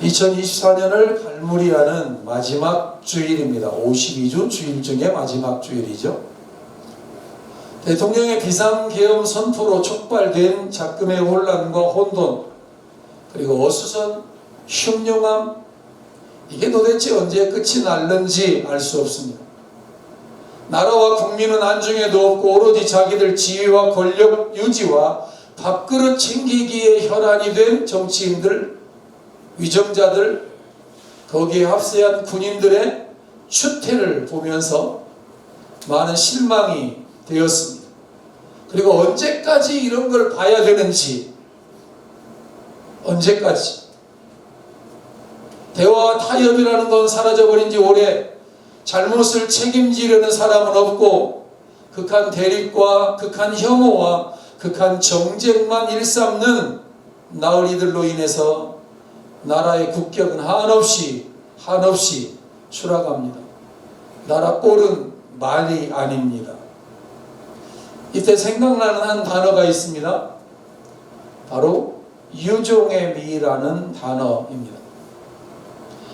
2024년을 갈무리하는 마지막 주일입니다. 52주 주일 중에 마지막 주일이죠. 대통령의 비상계엄 선포로 촉발된 작금의 혼란과 혼돈, 그리고 어수선, 흉흉함, 이게 도대체 언제 끝이 날는지 알 수 없습니다. 나라와 국민은 안중에도 없고 오로지 자기들 지위와 권력 유지와 밥그릇 챙기기에 혈안이 된 정치인들, 위정자들, 거기에 합세한 군인들의 추태를 보면서 많은 실망이 되었습니다. 그리고 언제까지 이런 걸 봐야 되는지, 언제까지? 대화와 타협이라는 건 사라져버린 지 오래, 잘못을 책임지려는 사람은 없고 극한 대립과 극한 혐오와 극한 정쟁만 일삼는 나으리들로 인해서 나라의 국격은 한없이 추락합니다. 나라 꼴은 말이 아닙니다. 이때 생각나는 한 단어가 있습니다. 바로 유종의 미라는 단어입니다.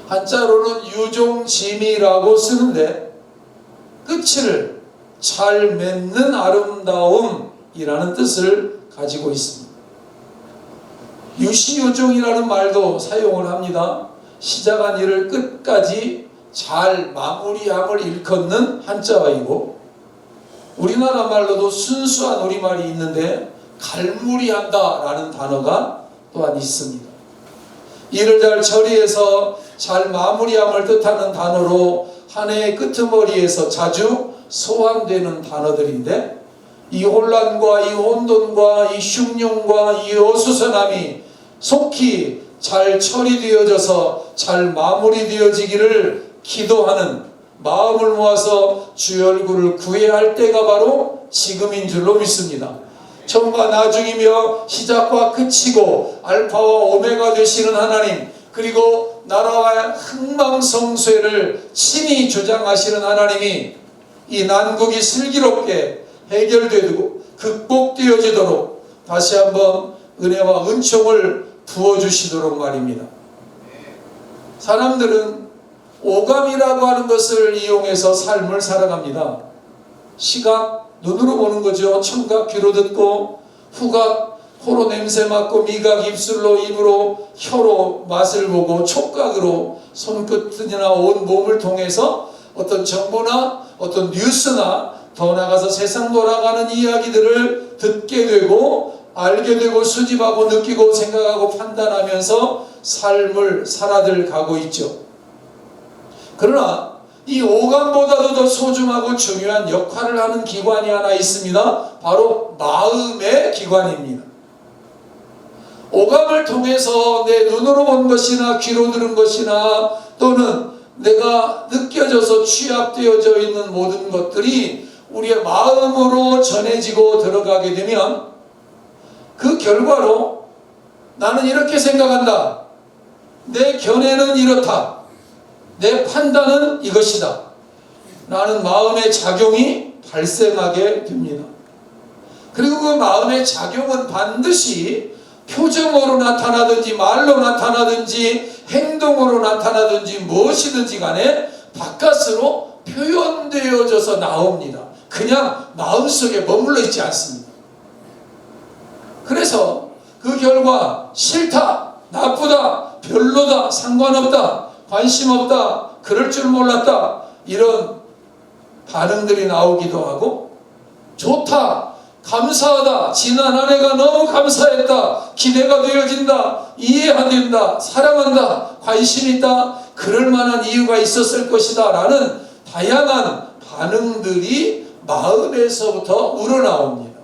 한자로는 유종지미라고 쓰는데 끝을 잘 맺는 아름다움이라는 뜻을 가지고 있습니다. 유시유종이라는 말도 사용을 합니다. 시작한 일을 끝까지 잘 마무리함을 일컫는 한자어이고, 우리나라 말로도 순수한 우리말이 있는데 갈무리한다라는 단어가 또한 있습니다. 일을 잘 처리해서 잘 마무리함을 뜻하는 단어로 한 해의 끄트머리에서 자주 소환되는 단어들인데, 이 혼란과 이 혼돈과 이 흉흉과 이 어수선함이 속히 잘 처리되어져서 잘 마무리되어지기를 기도하는 마음을 모아서 주의 얼굴을 구해야 할 때가 바로 지금인 줄로 믿습니다. 처음과 나중이며 시작과 끝이고 알파와 오메가 되시는 하나님, 그리고 나라와 흥망성쇠를 친히 주장하시는 하나님이 이 난국이 슬기롭게 해결되고 극복되어지도록 다시 한번 은혜와 은총을 부어주시도록 말입니다. 사람들은 오감이라고 하는 것을 이용해서 삶을 살아갑니다. 시각, 눈으로 보는 거죠. 청각, 귀로 듣고, 후각, 코로 냄새 맡고, 미각, 입술로, 입으로, 혀로 맛을 보고, 촉각으로 손끝이나 온 몸을 통해서 어떤 정보나 어떤 뉴스나 더 나아가서 세상 돌아가는 이야기들을 듣게 되고 알게 되고 수집하고 느끼고 생각하고 판단하면서 삶을 살아들 가고 있죠. 그러나 이 오감보다도 더 소중하고 중요한 역할을 하는 기관이 하나 있습니다. 바로 마음의 기관입니다. 오감을 통해서 내 눈으로 본 것이나 귀로 들은 것이나 또는 내가 느껴져서 취합되어져 있는 모든 것들이 우리의 마음으로 전해지고 들어가게 되면 그 결과로 나는 이렇게 생각한다, 내 견해는 이렇다, 내 판단은 이것이다 라는 마음의 작용이 발생하게 됩니다. 그리고 그 마음의 작용은 반드시 표정으로 나타나든지 말로 나타나든지 행동으로 나타나든지 무엇이든지 간에 바깥으로 표현되어져서 나옵니다. 그냥 마음속에 머물러 있지 않습니다. 그래서 그 결과 싫다, 나쁘다, 별로다, 상관없다, 관심 없다, 그럴 줄 몰랐다, 이런 반응들이 나오기도 하고, 좋다, 감사하다, 지난 한 해가 너무 감사했다, 기대가 되어진다, 이해한다, 사랑한다, 관심 있다, 그럴 만한 이유가 있었을 것이다 라는 다양한 반응들이 마음에서부터 우러나옵니다.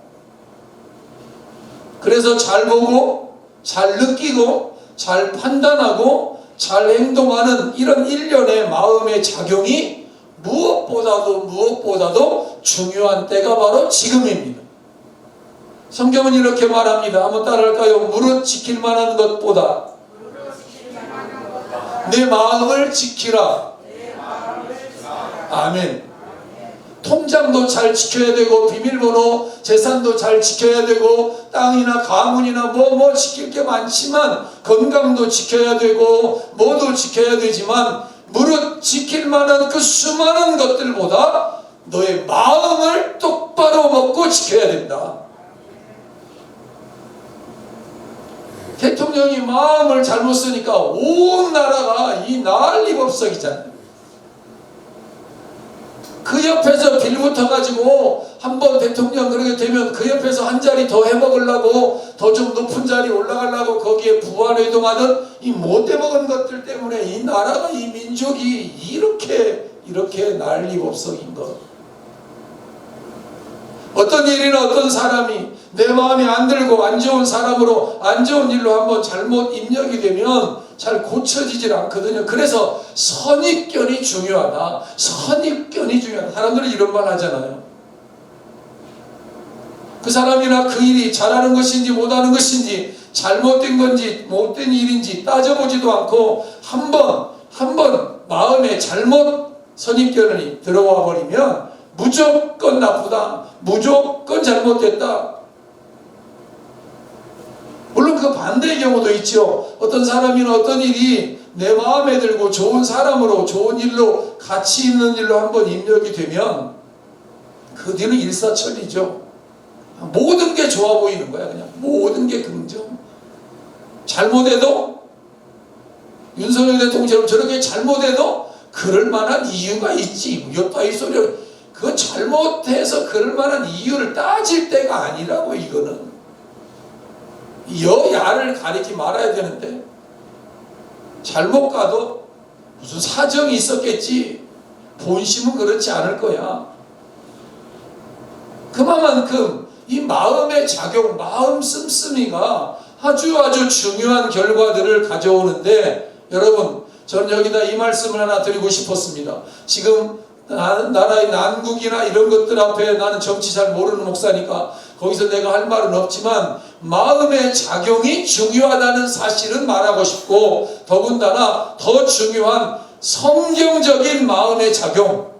그래서 잘 보고 잘 느끼고 잘 판단하고 잘 행동하는 이런 일련의 마음의 작용이 무엇보다도 중요한 때가 바로 지금입니다. 성경은 이렇게 말합니다. 한번 따라할까요? 무릇 지킬 만한 것보다 내 마음을 지키라. 아멘. 통장도 잘 지켜야 되고 비밀번호 재산도 잘 지켜야 되고 땅이나 가문이나 뭐 지킬 게 많지만 건강도 지켜야 되고 뭐도 지켜야 되지만 무릇 지킬 만한 그 수많은 것들보다 너의 마음을 똑바로 먹고 지켜야 된다. 대통령이 마음을 잘못 쓰니까 온 나라가 이 난리법석이잖아요. 그 옆에서 빌붙어가지고 한번 대통령 그렇게 되면 그 옆에서 한 자리 더 해먹으려고 더 좀 높은 자리 올라가려고 거기에 부안회동하는 이 못돼먹은 것들 때문에 이 나라가 이 민족이 이렇게 난리법석인 것. 어떤 일이나 어떤 사람이 내 마음에 안 들고 안 좋은 사람으로 안 좋은 일로 한번 잘못 입력이 되면 잘 고쳐지질 않거든요. 그래서 선입견이 중요하다. 선입견이 중요하다. 사람들이 이런 말 하잖아요. 그 사람이나 그 일이 잘하는 것인지 못하는 것인지 잘못된 건지 못된 일인지 따져보지도 않고 한번 마음에 잘못 선입견이 들어와 버리면 무조건 나쁘다. 무조건 잘못됐다. 물론 그 반대의 경우도 있죠. 어떤 사람이나 어떤 일이 내 마음에 들고 좋은 사람으로 좋은 일로 가치 있는 일로 한번 입력이 되면 그 뒤는 일사천리죠. 모든 게 좋아 보이는 거야. 그냥 모든 게 긍정. 잘못해도 윤석열 대통령처럼 저렇게 잘못해도 그럴 만한 이유가 있지. 이것도 이 소리를 그 잘못해서 그럴 만한 이유를 따질 때가 아니라고. 이거는 여야를 가리지 말아야 되는데 잘못 가도 무슨 사정이 있었겠지. 본심은 그렇지 않을 거야. 그만큼 이 마음의 작용, 마음 씀씀이가 아주 중요한 결과들을 가져오는데, 여러분 저는 여기다 이 말씀을 하나 드리고 싶었습니다. 지금 나라의 난국이나 이런 것들 앞에 나는 정치 잘 모르는 목사니까 거기서 내가 할 말은 없지만 마음의 작용이 중요하다는 사실은 말하고 싶고, 더군다나 더 중요한 성경적인 마음의 작용,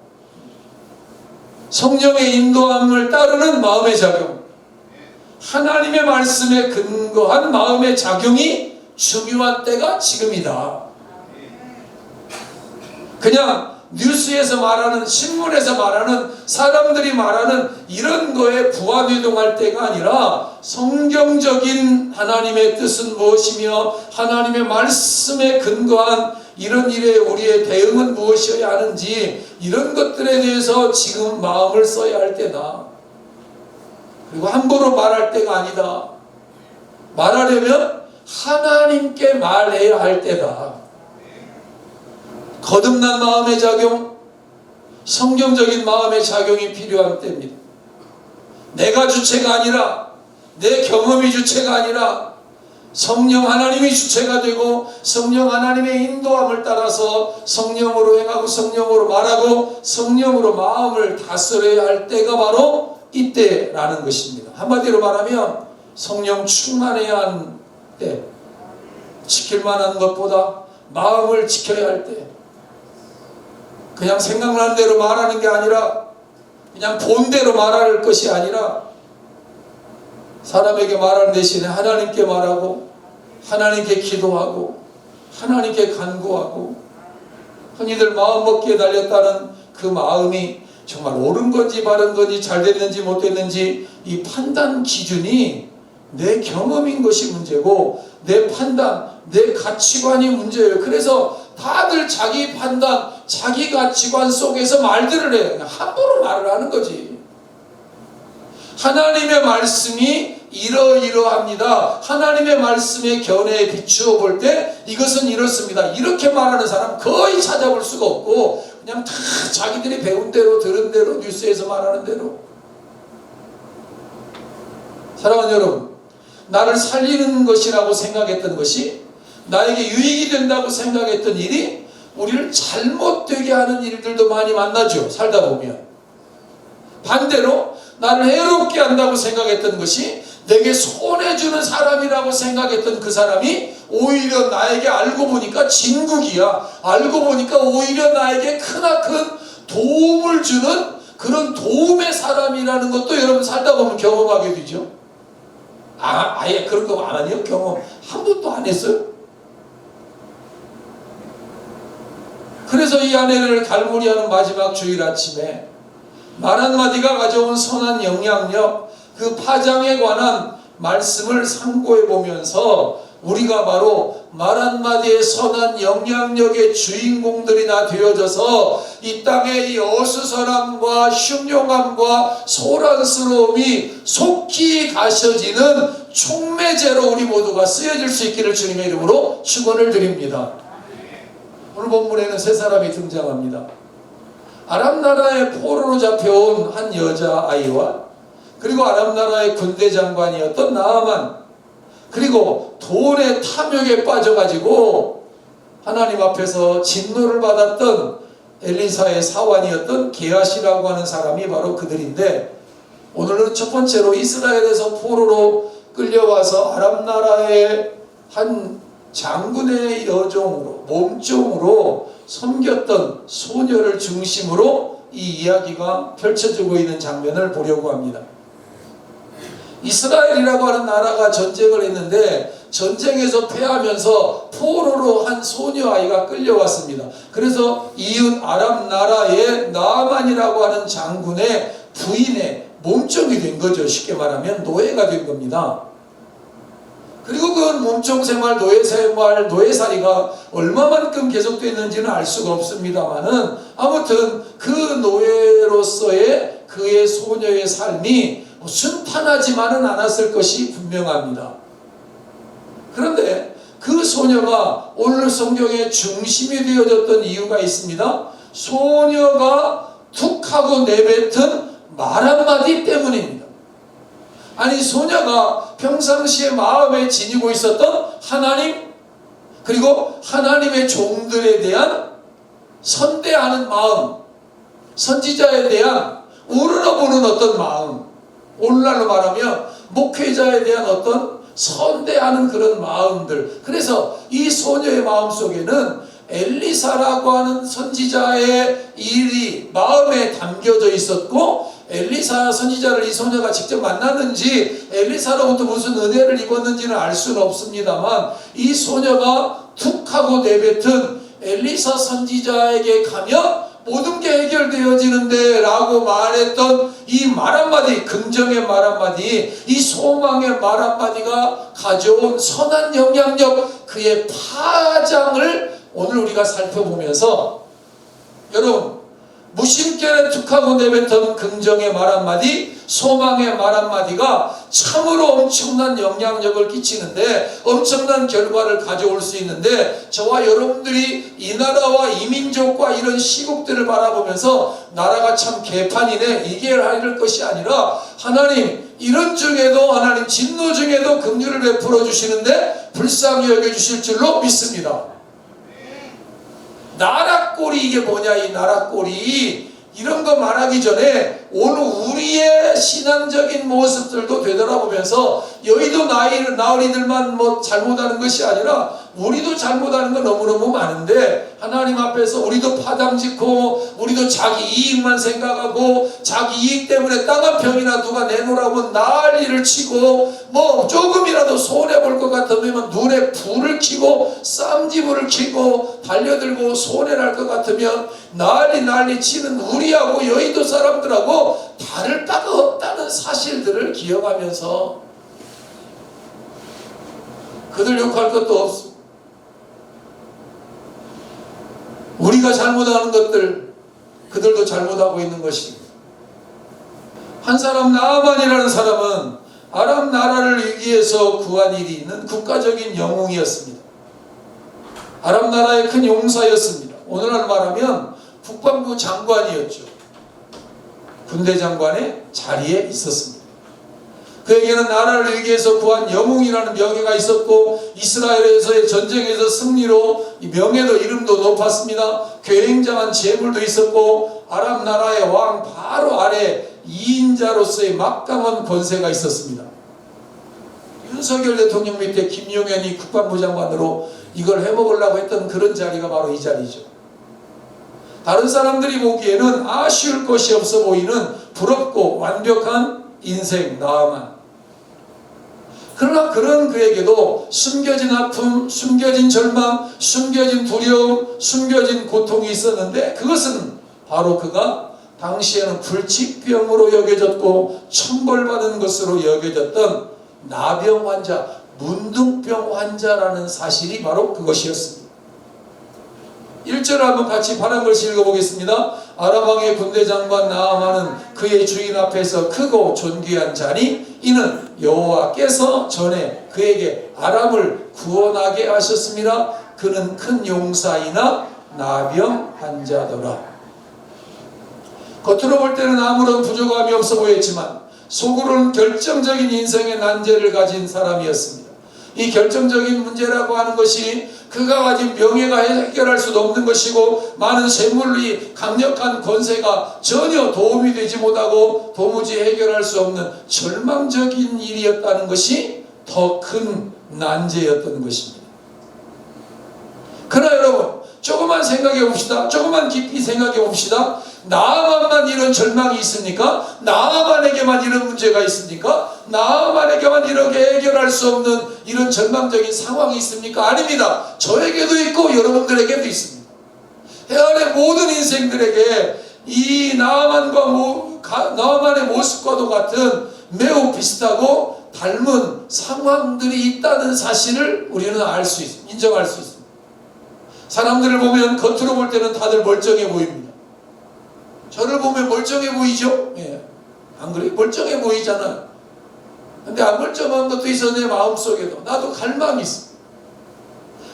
성령의 인도함을 따르는 마음의 작용, 하나님의 말씀에 근거한 마음의 작용이 중요한 때가 지금이다. 그냥 뉴스에서 말하는, 신문에서 말하는, 사람들이 말하는 이런 거에 부안회동할 때가 아니라 성경적인 하나님의 뜻은 무엇이며 하나님의 말씀에 근거한 이런 일에 우리의 대응은 무엇이어야 하는지, 이런 것들에 대해서 지금 마음을 써야 할 때다. 그리고 함부로 말할 때가 아니다. 말하려면 하나님께 말해야 할 때다. 거듭난 마음의 작용, 성경적인 마음의 작용이 필요한 때입니다. 내가 주체가 아니라, 내 경험이 주체가 아니라 성령 하나님이 주체가 되고 성령 하나님의 인도함을 따라서 성령으로 행하고 성령으로 말하고 성령으로 마음을 다스려야 할 때가 바로 이때라는 것입니다. 한마디로 말하면 성령 충만해야 하는 때, 지킬 만한 것보다 마음을 지켜야 할 때, 그냥 생각나는 대로 말하는 게 아니라, 그냥 본대로 말할 것이 아니라 사람에게 말하는 대신에 하나님께 말하고 하나님께 기도하고 하나님께 간구하고, 흔히들 마음 먹기에 달렸다는 그 마음이 정말 옳은 건지 바른 건지 잘 됐는지 못 됐는지 이 판단 기준이 내 경험인 것이 문제고 내 판단, 내 가치관이 문제예요. 그래서 다들 자기 판단, 자기 가치관 속에서 말들을 해요. 그냥 함부로 말을 하는 거지. 하나님의 말씀이 이러이러합니다. 하나님의 말씀의 견해에 비추어 볼 때 이것은 이렇습니다. 이렇게 말하는 사람 거의 찾아볼 수가 없고 그냥 다 자기들이 배운 대로 들은 대로 뉴스에서 말하는 대로. 사랑하는 여러분, 나를 살리는 것이라고 생각했던 것이, 나에게 유익이 된다고 생각했던 일이 우리를 잘못되게 하는 일들도 많이 만나죠. 살다 보면. 반대로 나를 해롭게 한다고 생각했던 것이 내게 손해주는 사람이라고 생각했던 그 사람이 오히려 나에게 알고 보니까 진국이야. 알고 보니까 오히려 나에게 크나큰 도움을 주는 그런 도움의 사람이라는 것도 여러분 살다 보면 경험하게 되죠. 아예 그런 거 안 하니요? 경험 한 번도 안 했어요? 그래서 이 아내를 갈무리하는 마지막 주일 아침에 말 한마디가 가져온 선한 영향력, 그 파장에 관한 말씀을 상고해 보면서 우리가 바로 말 한마디의 선한 영향력의 주인공들이나 되어져서 이 땅의 이 어수선함과 흉흉함과 소란스러움이 속히 가셔지는 촉매제로 우리 모두가 쓰여질 수 있기를 주님의 이름으로 축원을 드립니다. 오늘 본문에는 세 사람이 등장합니다. 아람 나라의 포로로 잡혀온 한 여자아이와 그리고 아람 나라의 군대 장관이었던 나아만, 그리고 돈의 탐욕에 빠져가지고 하나님 앞에서 진노를 받았던 엘리사의 사환이었던 게하시라고 하는 사람이 바로 그들인데, 오늘은 첫 번째로 이스라엘에서 포로로 끌려와서 아람 나라의 한 장군의 여종으로, 몸종으로 섬겼던 소녀를 중심으로 이 이야기가 펼쳐지고 있는 장면을 보려고 합니다. 이스라엘이라고 하는 나라가 전쟁을 했는데 전쟁에서 패하면서 포로로 한 소녀 아이가 끌려왔습니다. 그래서 이웃 아람 나라의 나아만이라고 하는 장군의 부인의 몸종이 된 거죠. 쉽게 말하면 노예가 된 겁니다. 그리고 그 몸종 생활, 노예 생활, 노예살이가 얼마만큼 계속됐는지는 알 수가 없습니다만은 아무튼 그 노예로서의 그의 소녀의 삶이 순탄하지만은 않았을 것이 분명합니다. 그런데 그 소녀가 오늘 성경의 중심이 되어졌던 이유가 있습니다. 소녀가 툭 하고 내뱉은 말 한마디 때문입니다. 아니, 소녀가 평상시에 마음에 지니고 있었던 하나님, 그리고 하나님의 종들에 대한 선대하는 마음, 선지자에 대한 우러러보는 어떤 마음, 오늘날로 말하면 목회자에 대한 어떤 선대하는 그런 마음들. 그래서 이 소녀의 마음속에는 엘리사라고 하는 선지자의 일이 마음에 담겨져 있었고, 엘리사 선지자를 이 소녀가 직접 만났는지 엘리사로부터 무슨 은혜를 입었는지는 알 수는 없습니다만, 이 소녀가 툭 하고 내뱉은 엘리사 선지자에게 가면 모든 게 해결되어지는데 라고 말했던 이 말 한마디, 긍정의 말 한마디, 이 소망의 말 한마디가 가져온 선한 영향력, 그의 파장을 오늘 우리가 살펴보면서, 여러분, 무심결에 툭하고 내뱉은 긍정의 말 한마디, 소망의 말 한마디가 참으로 엄청난 영향력을 끼치는데, 엄청난 결과를 가져올 수 있는데, 저와 여러분들이 이 나라와 이 민족과 이런 시국들을 바라보면서 나라가 참 개판이네, 이게 할 것이 아니라, 하나님 이런 중에도, 하나님 진노 중에도 긍휼을 베풀어 주시는데 불쌍히 여겨주실 줄로 믿습니다. 나라꼴이 이게 뭐냐, 이 나라꼴이. 이런 거 말하기 전에 오늘 우리의 신앙적인 모습들도 되돌아보면서, 여의도 나으리들만 뭐 잘못하는 것이 아니라 우리도 잘못하는 건 너무너무 많은데, 하나님 앞에서 우리도 파당짓고, 우리도 자기 이익만 생각하고, 자기 이익 때문에 땅 한 평이나 누가 내놓으라고 난리를 치고, 뭐 조금이라도 손해볼 것 같으면 눈에 불을 켜고 쌈지불을 켜고 달려들고, 손해날 것 같으면 난리 치는 우리하고 여의도 사람들하고 다를 바가 없다는 사실들을 기억하면서, 그들 욕할 것도 없어. 우리가 잘못하는 것들 그들도 잘못하고 있는 것입니다. 한 사람, 나아만이라는 사람은 아람 나라를 위기에서 구한 일이 있는 국가적인 영웅이었습니다. 아람 나라의 큰 용사였습니다. 오늘날 말하면 국방부 장관이었죠. 군대 장관의 자리에 있었습니다. 그에게는 나라를 위기에서 구한 영웅이라는 명예가 있었고, 이스라엘에서의 전쟁에서 승리로 이 명예도 이름도 높았습니다. 굉장한 재물도 있었고, 아람 나라의 왕 바로 아래 2인자로서의 막강한 권세가 있었습니다. 윤석열 대통령 밑에 김용현이 국방부 장관으로 이걸 해먹으려고 했던 그런 자리가 바로 이 자리죠. 다른 사람들이 보기에는 아쉬울 것이 없어 보이는 부럽고 완벽한 인생 나아만. 그러나 그런 그에게도 숨겨진 아픔, 숨겨진 절망, 숨겨진 두려움, 숨겨진 고통이 있었는데, 그것은 바로 그가 당시에는 불치병으로 여겨졌고 천벌받은 것으로 여겨졌던 나병 환자, 문둥병 환자라는 사실이 바로 그것이었습니다. 1절 한번 같이 파란 글씨 읽어보겠습니다. 아람 왕의 군대 장관 나아만은 그의 주인 앞에서 크고 존귀한 자니 이는 여호와께서 전에 그에게 아람을 구원하게 하셨습니다. 그는 큰 용사이나 나병 환자더라. 겉으로 볼 때는 아무런 부족함이 없어 보였지만 속으로는 결정적인 인생의 난제를 가진 사람이었습니다. 이 결정적인 문제라고 하는 것이 그가 가진 명예가 해결할 수도 없는 것이고, 많은 세물이 강력한 권세가 전혀 도움이 되지 못하고 도무지 해결할 수 없는 절망적인 일이었다는 것이 더 큰 난제였던 것입니다. 그러나 여러분, 조금만 생각해 봅시다. 조금만 깊이 생각해 봅시다. 나아만만 이런 절망이 있습니까? 나아만에게만 이런 문제가 있습니까? 나아만에게만 이렇게 해결할 수 없는 이런 절망적인 상황이 있습니까? 아닙니다. 저에게도 있고 여러분들에게도 있습니다. 해안의 모든 인생들에게 이 나아만의 모습과도 같은 매우 비슷하고 닮은 상황들이 있다는 사실을 우리는 알 수 있습니다. 인정할 수 있습니다. 사람들을 보면 겉으로 볼 때는 다들 멀쩡해 보입니다. 저를 보면 멀쩡해 보이죠? 예. 안 그래요? 멀쩡해 보이잖아요. 근데 안 멀쩡한 것도 있어. 내 마음속에도 나도 갈망이 있어.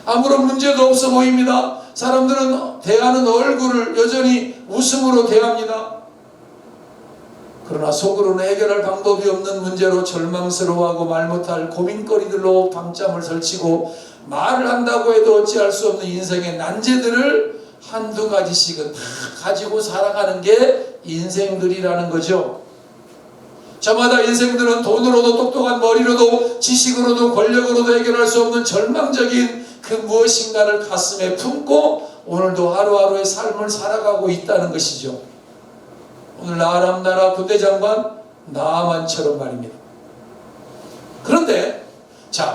아무런 문제도 없어 보입니다. 사람들은 대하는 얼굴을 여전히 웃음으로 대합니다. 그러나 속으로는 해결할 방법이 없는 문제로 절망스러워하고 말 못할 고민거리들로 밤잠을 설치고, 말을 한다고 해도 어찌할 수 없는 인생의 난제들을 한두 가지씩은 다 가지고 살아가는 게 인생들이라는 거죠. 저마다 인생들은 돈으로도 똑똑한 머리로도 지식으로도 권력으로도 해결할 수 없는 절망적인 그 무엇인가를 가슴에 품고 오늘도 하루하루의 삶을 살아가고 있다는 것이죠. 오늘 아람 나라 군대 장관 나아만처럼 말입니다. 그런데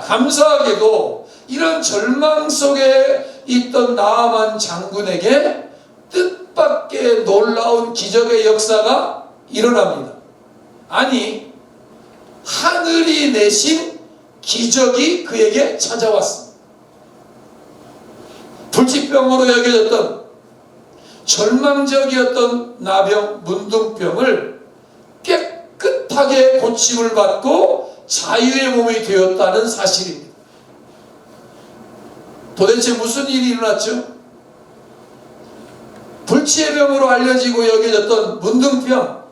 감사하게도 이런 절망 속에 있던 나아만 장군에게 뜻밖의 놀라운 기적의 역사가 일어납니다. 아니, 하늘이 내신 기적이 그에게 찾아왔습니다. 불치병으로 여겨졌던 절망적이었던 나병, 문둥병을 깨끗하게 고침을 받고 자유의 몸이 되었다는 사실입니다. 도대체 무슨 일이 일어났죠? 불치의 병으로 알려지고 여겨졌던 문둥병,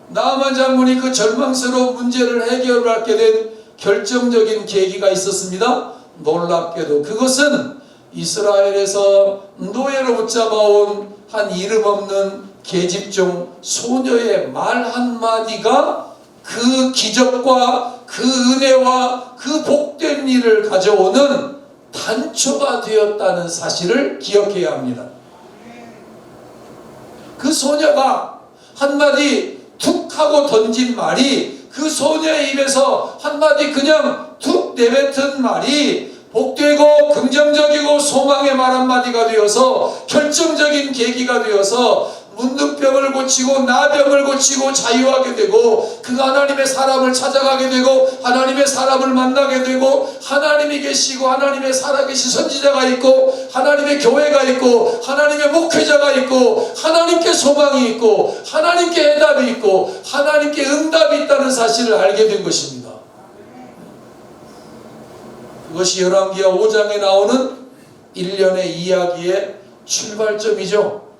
나아만 장군이 그 절망스러운 문제를 해결하게 된 결정적인 계기가 있었습니다. 놀랍게도 그것은 이스라엘에서 노예로 붙잡아온 한 이름 없는 계집종 소녀의 말 한마디가 그 기적과 그 은혜와 그 복된 일을 가져오는 단초가 되었다는 사실을 기억해야 합니다. 그 소녀가 한마디 툭 하고 던진 말이, 그 소녀의 입에서 한마디 그냥 툭 내뱉은 말이 복되고 긍정적이고 소망의 말 한마디가 되어서 결정적인 계기가 되어서 문둥병을 고치고 나병을 고치고 자유하게 되고, 그가 하나님의 사람을 찾아가게 되고 하나님의 사람을 만나게 되고, 하나님이 계시고 하나님의 살아계신 선지자가 있고 하나님의 교회가 있고 하나님의 목회자가 있고 하나님께 소망이 있고 하나님께 해답이 있고 하나님께 응답이 있다는 사실을 알게 된 것입니다. 그것이 열왕기하 5장에 나오는 일련의 이야기의 출발점이죠.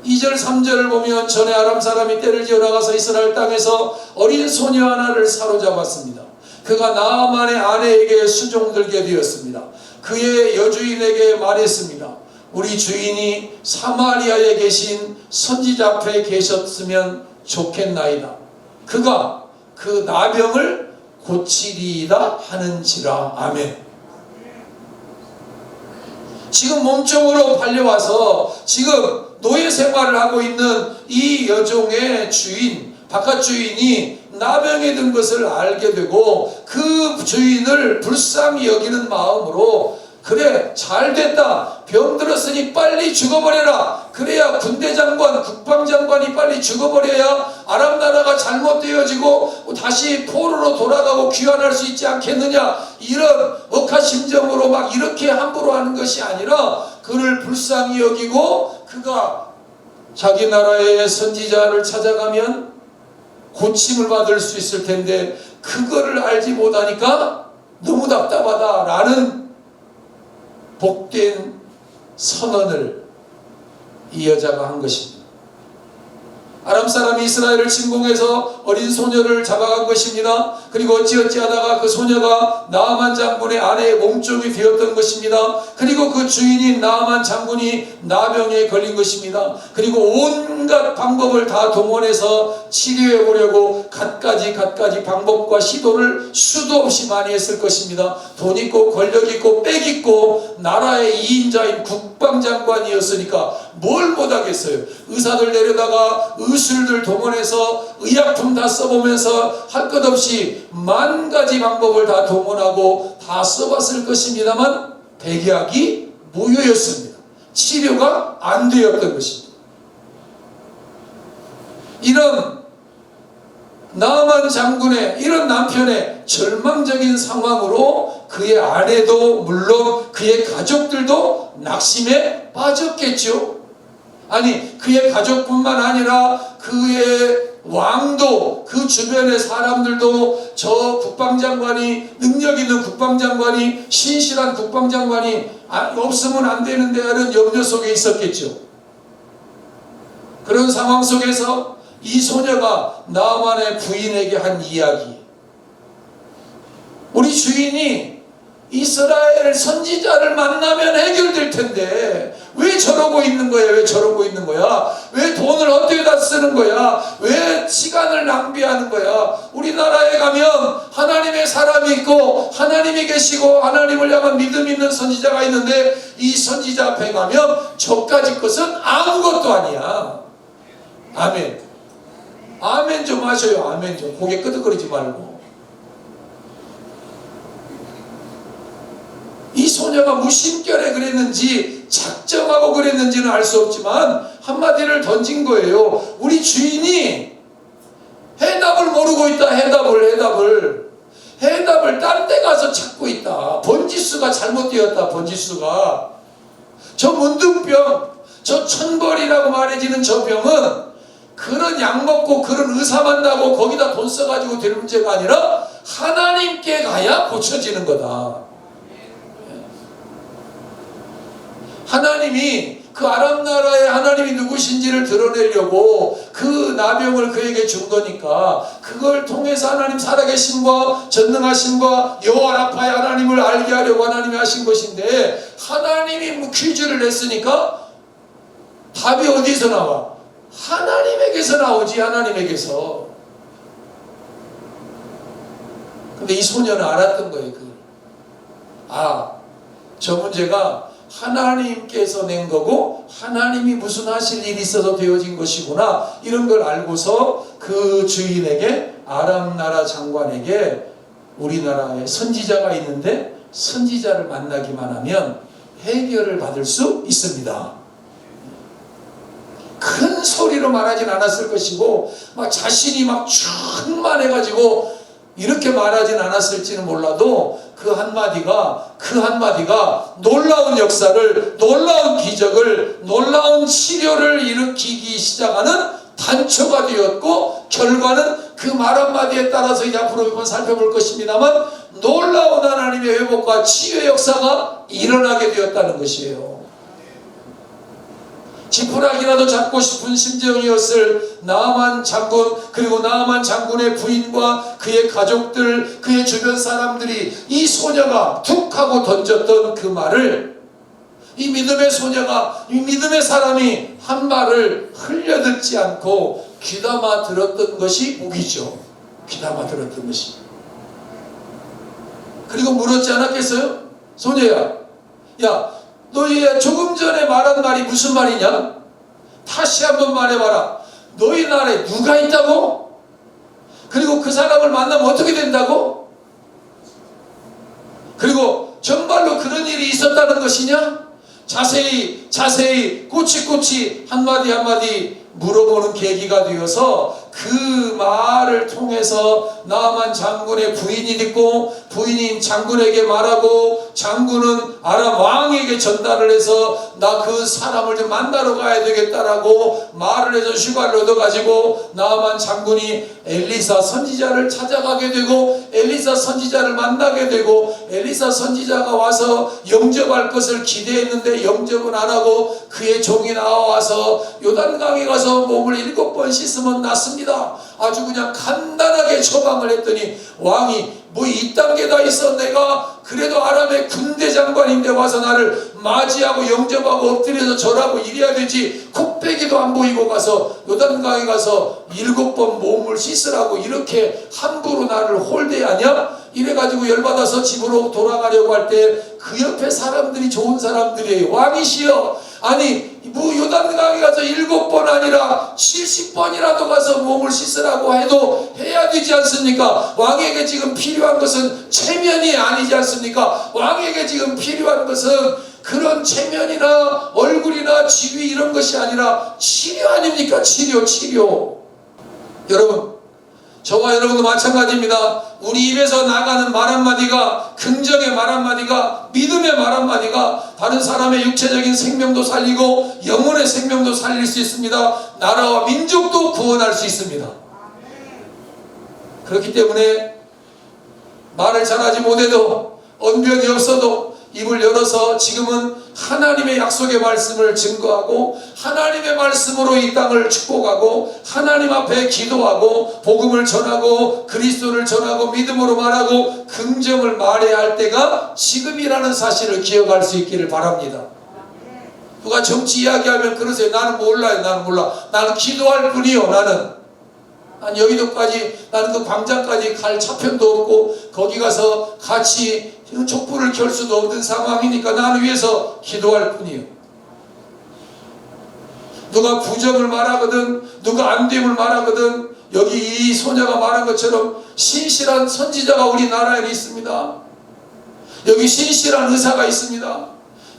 2절 3절을 보면 전에 아람 사람이 떼를 지어 나가서 이스라엘 땅에서 어린 소녀 하나를 사로잡았습니다. 그가 나아만의 아내에게 수종들게 되었습니다. 그의 여주인에게 말했습니다. 우리 주인이 사마리아에 계신 선지자 앞에 계셨으면 좋겠나이다. 그가 그 나병을 고치리이다 하는지라. 아멘. 지금 몸종으로 팔려와서 지금 노예 생활을 하고 있는 이 여종의 주인, 바깥 주인이 나병에 든 것을 알게 되고 그 주인을 불쌍히 여기는 마음으로 그래 잘됐다, 병들었으니 빨리 죽어버려라, 그래야 군대장관 국방장관이 빨리 죽어버려야 아람 나라가 잘못되어지고 다시 포로로 돌아가고 귀환할 수 있지 않겠느냐, 이런 억하심정으로 막 이렇게 함부로 하는 것이 아니라 그를 불쌍히 여기고 그가 자기 나라의 선지자를 찾아가면 고침을 받을 수 있을 텐데 그거를 알지 못하니까 너무 답답하다 라는 복된 선언을 이 여자가 한 것입니다. 아람 사람이 이스라엘을 침공해서 어린 소녀를 잡아간 것입니다. 그리고 어찌하다가 그 소녀가 나아만 장군의 아내의 몸종이 되었던 것입니다. 그리고 그 주인인 나아만 장군이 나병에 걸린 것입니다. 그리고 온갖 방법을 다 동원해서 치료해 보려고 갖가지 방법과 시도를 수도 없이 많이 했을 것입니다. 돈 있고 권력 있고 빽 있고 나라의 2인자인 국방장관이었으니까 뭘 못하겠어요. 의사들 내려다가 의술들 동원해서 의약품 다 써보면서 할 것 없이 만 가지 방법을 다 동원하고 다 써봤을 것입니다만 백약이 무효였습니다. 치료가 안 되었던 것입니다. 이런 나아만 장군의 이런 남편의 절망적인 상황으로 그의 아내도 물론 그의 가족들도 낙심에 빠졌겠죠. 아니 그의 가족뿐만 아니라 그의 왕도 그 주변의 사람들도 저 국방장관이 능력 있는 국방장관이 신실한 국방장관이 없으면 안 되는데 하는 염려 속에 있었겠죠. 그런 상황 속에서 이 소녀가 나아만의 부인에게 한 이야기, 우리 주인이 이스라엘 선지자를 만나면 해결될 텐데 왜 저러고 있는 거야? 왜 저러고 있는 거야? 왜 돈을 어떻게 다 쓰는 거야? 왜 시간을 낭비하는 거야? 우리나라에 가면 하나님의 사람이 있고 하나님이 계시고 하나님을 향한 믿음 있는 선지자가 있는데 이 선지자 앞에 가면 저까지 것은 아무것도 아니야. 아멘. 아멘 좀 하셔요. 아멘 좀. 고개 끄덕거리지 말고. 이 소녀가 무심결에 그랬는지 작정하고 그랬는지는 알 수 없지만 한마디를 던진 거예요. 우리 주인이 해답을 모르고 있다. 해답을 딴 데 가서 찾고 있다. 번지수가 잘못되었다. 번지수가. 저 문둥병, 저 천벌이라고 말해지는 저 병은 그런 약 먹고 그런 의사 만나고 거기다 돈 써가지고 될 문제가 아니라 하나님께 가야 고쳐지는 거다. 하나님이 그 아람 나라의 하나님이 누구신지를 드러내려고 그 나병을 그에게 준 거니까 그걸 통해서 하나님 살아계심과 전능하심과 여호와 라파의 하나님을 알게 하려고 하나님이 하신 것인데 하나님이 퀴즈를 냈으니까 답이 어디서 나와? 하나님에게서 나오지. 하나님에게서. 근데 이 소녀는 알았던 거예요. 저 문제가 하나님께서 낸 거고 하나님이 무슨 하실 일이 있어서 되어진 것이구나, 이런 걸 알고서 그 주인에게, 아람 나라 장관에게 우리나라에 선지자가 있는데 선지자를 만나기만 하면 해결을 받을 수 있습니다. 큰 소리로 말하진 않았을 것이고 막 자신이 막 충만해가지고 이렇게 말하진 않았을지는 몰라도 그 한마디가 놀라운 역사를, 놀라운 기적을, 놀라운 치료를 일으키기 시작하는 단초가 되었고, 결과는 그 말 한마디에 따라서 이제 앞으로 몇 번 살펴볼 것입니다만 놀라운 하나님의 회복과 치유의 역사가 일어나게 되었다는 것이에요. 지푸라기라도 잡고 싶은 심정이었을 나아만 장군, 그리고 나아만 장군의 부인과 그의 가족들, 그의 주변 사람들이 이 소녀가 툭 하고 던졌던 그 말을, 이 믿음의 소녀가, 이 믿음의 사람이 한 말을 흘려듣지 않고 귀담아 들었던 것이 복이죠. 귀담아 들었던 것이. 그리고 물었지 않았겠어요? 소녀야, 야, 너희 조금 전에 말한 말이 무슨 말이냐? 다시 한번 말해봐라. 너희 나라에 누가 있다고? 그리고 그 사람을 만나면 어떻게 된다고? 그리고 정말로 그런 일이 있었다는 것이냐? 자세히 꼬치꼬치 한마디 한마디 물어보는 계기가 되어서 그 말을 통해서 나만 장군의 부인이 듣고 부인인 장군에게 말하고 장군은 아람 왕에게 전달을 해서 나 그 사람을 좀 만나러 가야 되겠다라고 말을 해서 휴가를 얻어가지고 나만 장군이 엘리사 선지자를 찾아가게 되고 엘리사 선지자를 만나게 되고 엘리사 선지자가 와서 영접할 것을 기대했는데 영접은 안 하고 그의 종이 나와서 요단강에 가서 몸을 7번 씻으면 낫습니다. 아주 그냥 간단하게 처방을 했더니 왕이 뭐 이딴 게 다 있어. 내가 그래도 아람의 군대 장관인데 와서 나를 맞이하고 영접하고 엎드려서 절하고 이래야 되지. 콧배기도 안 보이고 가서 요단강에 가서 7번 몸을 씻으라고 이렇게 함부로 나를 홀대하냐? 이래가지고 열받아서 집으로 돌아가려고 할 때 그 옆에 사람들이 좋은 사람들이에요. 왕이시여, 아니 뭐 요단강에 가서 7번 아니라 70번이라도 가서 몸을 씻으라고 해도 해야 되지 않습니까? 왕에게 지금 필요한 것은 체면이 아니지 않습니까? 왕에게 지금 필요한 것은 그런 체면이나 얼굴이나 지위 이런 것이 아니라 치료 아닙니까? 치료. 여러분, 저와 여러분도 마찬가지입니다. 우리 입에서 나가는 말 한마디가, 긍정의 말 한마디가, 믿음의 말 한마디가 다른 사람의 육체적인 생명도 살리고 영혼의 생명도 살릴 수 있습니다. 나라와 민족도 구원할 수 있습니다. 그렇기 때문에 말을 잘하지 못해도, 언변이 없어도 입을 열어서 지금은 하나님의 약속의 말씀을 증거하고 하나님의 말씀으로 이 땅을 축복하고 하나님 앞에 기도하고 복음을 전하고 그리스도를 전하고 믿음으로 말하고 긍정을 말해야 할 때가 지금이라는 사실을 기억할 수 있기를 바랍니다. 누가 정치 이야기하면 그러세요. 나는 몰라요. 나는 몰라. 나는 기도할 뿐이요. 나는 여의도까지, 나는 그 광장까지 갈 차편도 없고 거기 가서 같이 촛불을 켤 수도 없는 상황이니까 나는 위해서 기도할 뿐이요. 누가 부정을 말하거든, 누가 안됨을 말하거든, 여기 이 소녀가 말한 것처럼 신실한 선지자가 우리나라에 있습니다. 여기 신실한 의사가 있습니다.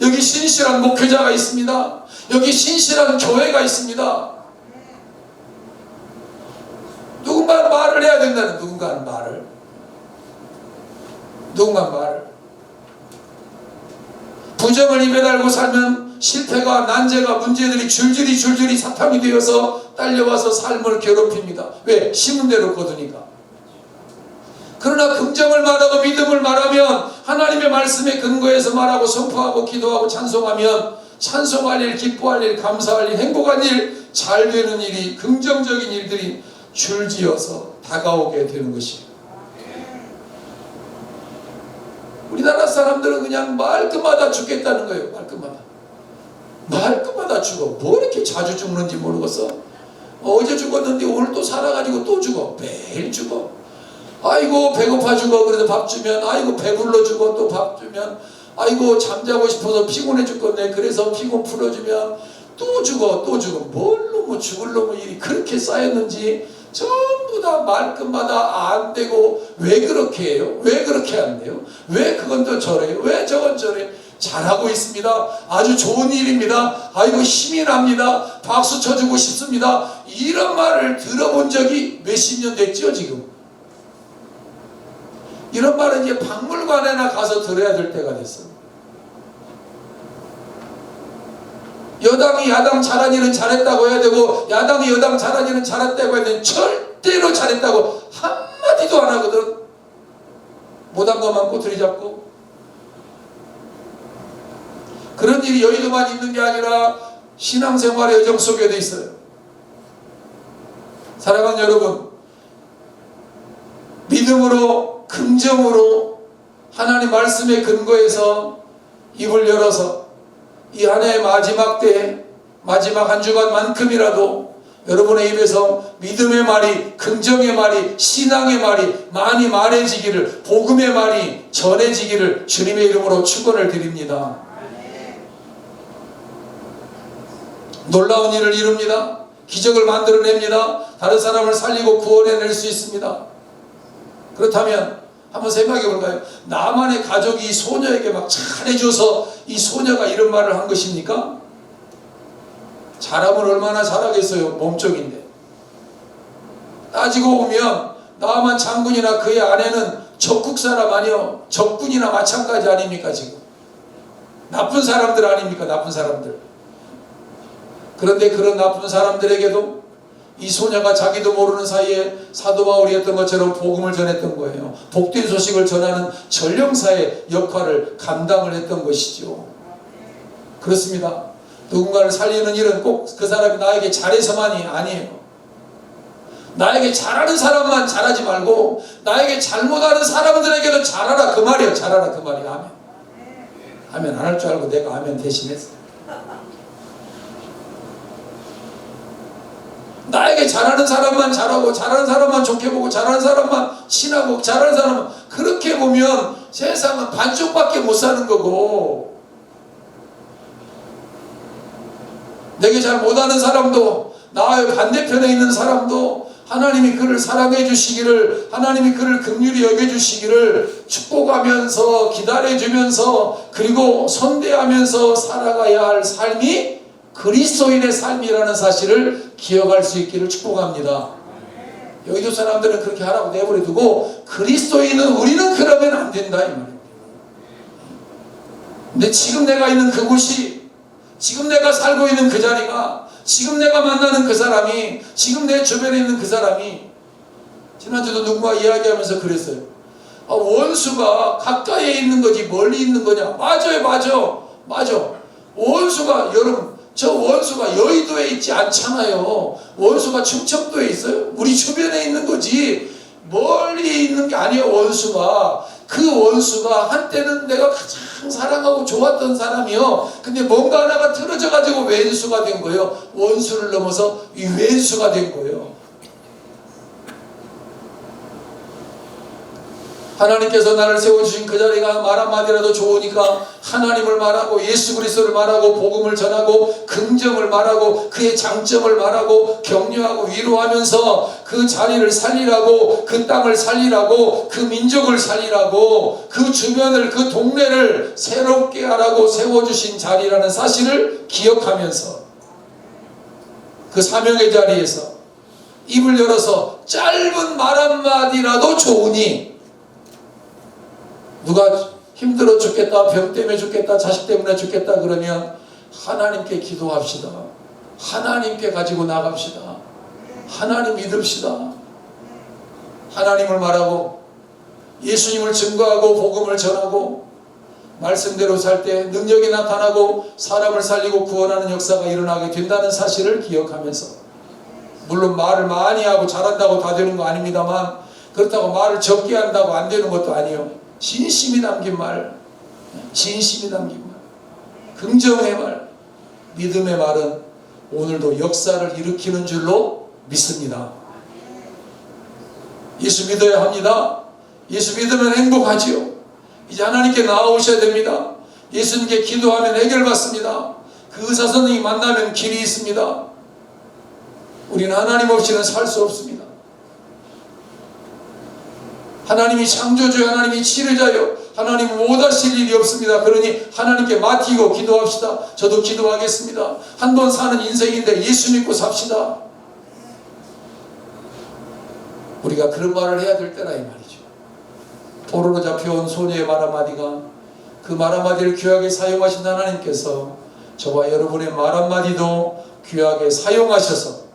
여기 신실한 목회자가 있습니다. 여기 신실한 교회가 있습니다. 누군가 말을 해야 된다는, 누군가는 말을. 부정을 입에 달고 살면 실패가, 난제가, 문제들이 줄줄이 사탕이 되어서 딸려와서 삶을 괴롭힙니다. 왜? 심은 대로 거두니까. 그러나 긍정을 말하고 믿음을 말하면, 하나님의 말씀에 근거해서 말하고 선포하고 기도하고 찬송하면, 찬송할 일, 기뻐할 일, 감사할 일, 행복한 일, 잘 되는 일이, 긍정적인 일들이 줄지어서 다가오게 되는 것이에요. 우리나라 사람들은 그냥 말끝마다 죽겠다는 거예요. 말끝마다 죽어. 뭐 이렇게 자주 죽는지 모르겠어. 어제 죽었는데 오늘 또 살아가지고 또 죽어. 매일 죽어. 아이고 배고파 죽어. 그래도 밥 주면, 아이고 배불러 죽어. 또 밥 주면, 아이고 잠자고 싶어서 피곤해 죽겠네. 그래서 피곤 풀어주면 또 죽어. 뭘로 뭐 죽을 놈의 일이 그렇게 쌓였는지 전부 다 말끝마다 안 되고, 왜 그렇게 해요? 왜 그렇게 안 돼요? 왜 그건 또 저래요? 왜 저건 저래? 잘하고 있습니다. 아주 좋은 일입니다. 아이고 힘이 납니다. 박수 쳐주고 싶습니다. 이런 말을 들어본 적이 몇십 년 됐죠 지금. 이런 말은 이제 박물관에나 가서 들어야 될 때가 됐어. 여당이 야당 잘한 일은 잘했다고 해야 되고, 야당이 여당 잘한 일은 잘했다고 해야 되는, 절대로 잘했다고 한마디도 안 하거든. 못한 것만 꼬투리 잡고. 그런 일이 여의도만 있는 게 아니라 신앙생활의 여정 속에도 있어요. 사랑하는 여러분, 믿음으로, 긍정으로 하나님 말씀에 근거해서 입을 열어서 이 한 해의 마지막 때에, 마지막 한 주간만큼이라도 여러분의 입에서 믿음의 말이, 긍정의 말이, 신앙의 말이 많이 말해지기를, 복음의 말이 전해지기를 주님의 이름으로 축원을 드립니다. 놀라운 일을 이룹니다. 기적을 만들어냅니다. 다른 사람을 살리고 구원해낼 수 있습니다. 그렇다면 한번 생각해 볼까요? 나만의 가족이 이 소녀에게 막 잘해줘서 이 소녀가 이런 말을 한 것입니까? 잘하면 얼마나 잘하겠어요. 몸쪽인데. 따지고 보면 나만 장군이나 그의 아내는 적국 사람 아니요, 적군이나 마찬가지 아닙니까? 지금 나쁜 사람들 아닙니까? 나쁜 사람들. 그런데 그런 나쁜 사람들에게도 이 소녀가 자기도 모르는 사이에 사도 바울이 했던 것처럼 복음을 전했던 거예요. 복된 소식을 전하는 전령사의 역할을 감당을 했던 것이죠. 그렇습니다. 누군가를 살리는 일은 꼭 그 사람이 나에게 잘해서만이 아니에요. 나에게 잘하는 사람만 잘하지 말고 나에게 잘못하는 사람들에게도 잘하라 그 말이에요. 잘하라 그 말이에요. 아멘. 아멘 안 할 줄 알고 내가 아멘 대신했어. 나에게 잘하는 사람만 잘하고 잘하는 사람만 좋게 보고 잘하는 사람만 친하고 잘하는 사람만 그렇게 보면 세상은 반쪽밖에 못 사는 거고, 내게 잘 못하는 사람도 나의 반대편에 있는 사람도 하나님이 그를 사랑해 주시기를, 하나님이 그를 긍휼히 여겨 주시기를 축복하면서 기다려주면서 그리고 선대하면서 살아가야 할 삶이 그리스도인의 삶이라는 사실을 기억할 수 있기를 축복합니다. 여기도 사람들은 그렇게 하라고 내버려 두고 그리스도인은 우리는 그러면 안 된다 이 말입니다. 근데 지금 내가 있는 그곳이, 지금 내가 살고 있는 그 자리가, 지금 내가 만나는 그 사람이, 지금 내 주변에 있는 그 사람이, 지난주도 누군가 이야기하면서 그랬어요. 원수가 가까이에 있는 거지 멀리 있는 거냐. 맞아요. 맞아. 원수가, 여러분 저 원수가 여의도에 있지 않잖아요. 원수가 충청도에 있어요. 우리 주변에 있는 거지 멀리 있는 게 아니에요. 원수가, 그 원수가 한때는 내가 가장 사랑하고 좋았던 사람이요, 근데 뭔가 하나가 틀어져 가지고 왼수가 된 거예요. 원수를 넘어서 이 왼수가 된 거예요. 하나님께서 나를 세워주신 그 자리가 말 한마디라도 좋으니까 하나님을 말하고 예수 그리스도를 말하고 복음을 전하고 긍정을 말하고 그의 장점을 말하고 격려하고 위로하면서 그 자리를 살리라고, 그 땅을 살리라고, 그 민족을 살리라고, 그 주변을, 그 동네를 새롭게 하라고 세워주신 자리라는 사실을 기억하면서 그 사명의 자리에서 입을 열어서 짧은 말 한마디라도 좋으니, 누가 힘들어 죽겠다, 병 때문에 죽겠다, 자식 때문에 죽겠다 그러면 하나님께 기도합시다. 하나님께 가지고 나갑시다. 하나님 믿읍시다. 하나님을 말하고 예수님을 증거하고 복음을 전하고 말씀대로 살 때 능력이 나타나고 사람을 살리고 구원하는 역사가 일어나게 된다는 사실을 기억하면서, 물론 말을 많이 하고 잘한다고 다 되는 거 아닙니다만 그렇다고 말을 적게 한다고 안 되는 것도 아니에요. 진심이 담긴 말, 진심이 담긴 말, 긍정의 말, 믿음의 말은 오늘도 역사를 일으키는 줄로 믿습니다. 예수 믿어야 합니다. 예수 믿으면 행복하지요. 이제 하나님께 나아오셔야 됩니다. 예수님께 기도하면 해결받습니다. 그 의사 선생님 만나면 길이 있습니다. 우리는 하나님 없이는 살 수 없습니다. 하나님이 창조주요, 하나님이 치료자요, 하나님 못하실 일이 없습니다. 그러니 하나님께 맡기고 기도합시다. 저도 기도하겠습니다. 한 번 사는 인생인데 예수 믿고 삽시다. 우리가 그런 말을 해야 될 때라 이 말이죠. 포로로 잡혀온 소녀의 말 한마디가, 그 말 한마디를 귀하게 사용하신 하나님께서 저와 여러분의 말 한마디도 귀하게 사용하셔서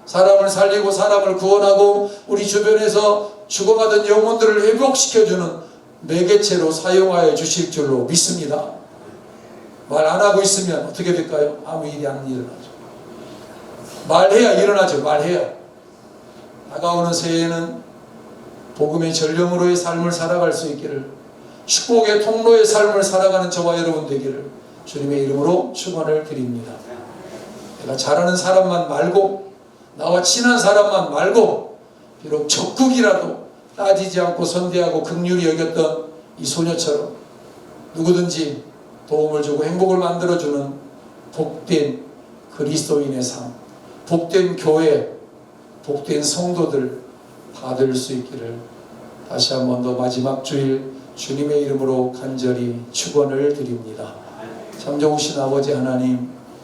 사람을 살리고 사람을 구원하고 우리 주변에서 죽어가던 영혼들을 회복시켜주는 매개체로 사용하여 주실 줄로 믿습니다. 말 안 하고 있으면 어떻게 될까요? 아무 일이 안 일어나죠. 말해야 일어나죠. 말해야. 다가오는 새해에는 복음의 전령으로의 삶을 살아갈 수 있기를, 축복의 통로의 삶을 살아가는 저와 여러분 되기를 주님의 이름으로 축원을 드립니다. 내가 잘하는 사람만 말고, 나와 친한 사람만 말고, 비록 적국이라도 따지지 않고 선대하고 긍휼히 여겼던 이 소녀처럼 누구든지 도움을 주고 행복을 만들어주는 복된 그리스도인의 삶, 복된 교회, 복된 성도들 받을 수 있기를 다시 한 번 더 마지막 주일 주님의 이름으로 간절히 축원을 드립니다. 참 좋으신 아버지 하나님,